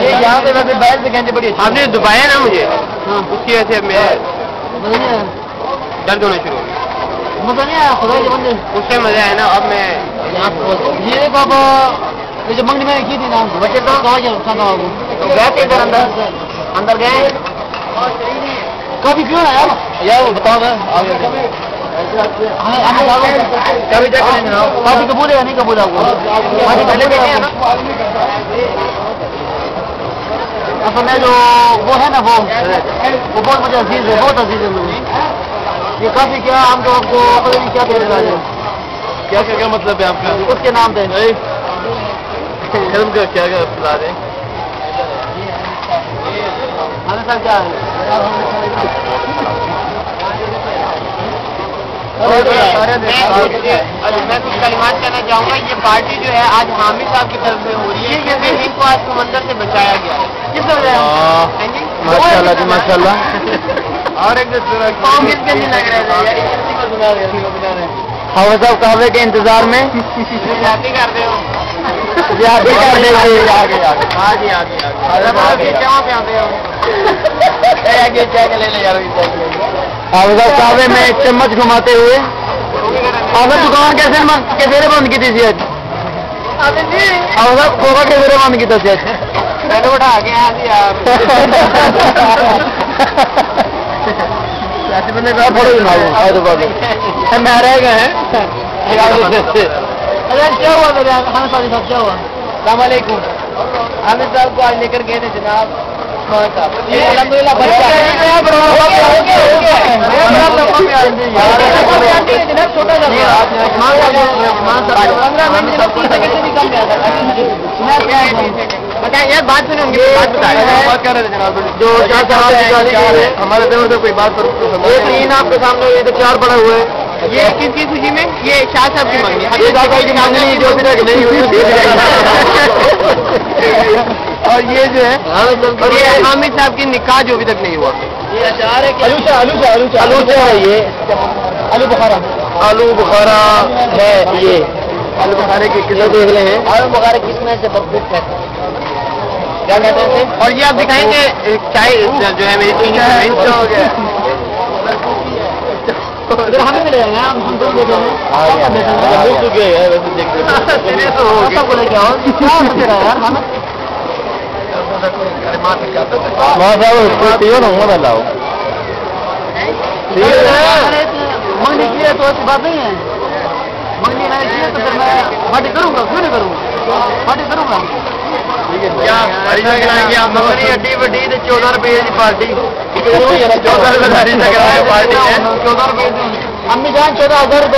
यहाँ पे वैसे बाहर से कहते बड़ी आपने दुबाया ना मुझे, उसकी वजह से मैं दर्द होना शुरू हो गया। मजा नहीं आया खुदा के बंदे, उससे मजा आया ना। अब मैं ये बाबा ये जो मंगनी मैंने की थी ना बच्चे तो गए थे इधर अंदर गए कभी क्यों ना यार वो बताओ ना कभी कभी कबूल है नहीं कबूल आपको असल में जो वो है ना वो बहुत मुझे अजीज है, बहुत अजीज है मुझे ये काफी। क्या हम तो आपको पता नहीं क्या दे रहा है, क्या क्या मतलब है आपका उसके नाम पे का क्या क्या पिला रहे हमें सर क्या है मैं कुछ कलिमात कहना चाहूँगा। ये पार्टी जो है आज हामिद साहब की तरफ से हो रही है क्योंकि इनको आज समंदर से बचाया गया है। किस माशाल्लाह जी माशाल्लाह। और एक कांग्रेस के नहीं लग रहे हवा साहब कहवे के इंतजार में जाती कर रहे हो जाती कर रहे हो आगे हाँ जी आगे क्या पे आते हो आगे चाय ले ले यार हवा साहब कहवे में एक चम्मच घुमाते हुए आपने दुकान कैसे बंद की थी आज हवा साहब खोखा कैसे बंद की थी आज मैंने उठा के यार मैंने कहा थोड़ा मैं रह गए हैं। अरे क्या हुआ मेरे हामिद साहब क्या हुआ? अस्सलाम वालेकुम। हामिद साहब को आज लेकर गए थे जनाब अल्हम्दुलिल्लाह बताए यार बात सुने उनकी बात बताए बात कर रहे थे जनाब जो हमारे देवर से कोई बात करो ये तीन आपके सामने ये तो चार पड़ा हुआ है। ये किसकी खुशी में? ये शाह साहब की मंगनी जो अभी तक नहीं हुई और ये जो है और ये हामिद साहब की निकाह जो अभी तक नहीं हुआ। ये अचार है आलू है ये आलू बुखारा है ये आलू बुखारे की किलो देख रहे हैं। आलू बुखारे किसमें से भरपूर है क्या कहते हैं। और ये आप दिखाएंगे चाय जो है मेरी तीन हो गया हमें मिल जाएंगे हम दो बैठे हैं वैसे मंगनी की है तो ऐसी बात नहीं है। मंगनी मैंने की है तो फिर मैं पार्टी करूँगा, क्यों नहीं करूँगा, पार्टी करूँगा। क्या आप मंगनी अड्डी वड्डी 14 रुपये की पार्टी 14 रुपये पार्टी 14 रुपये अम्मी जान 14,000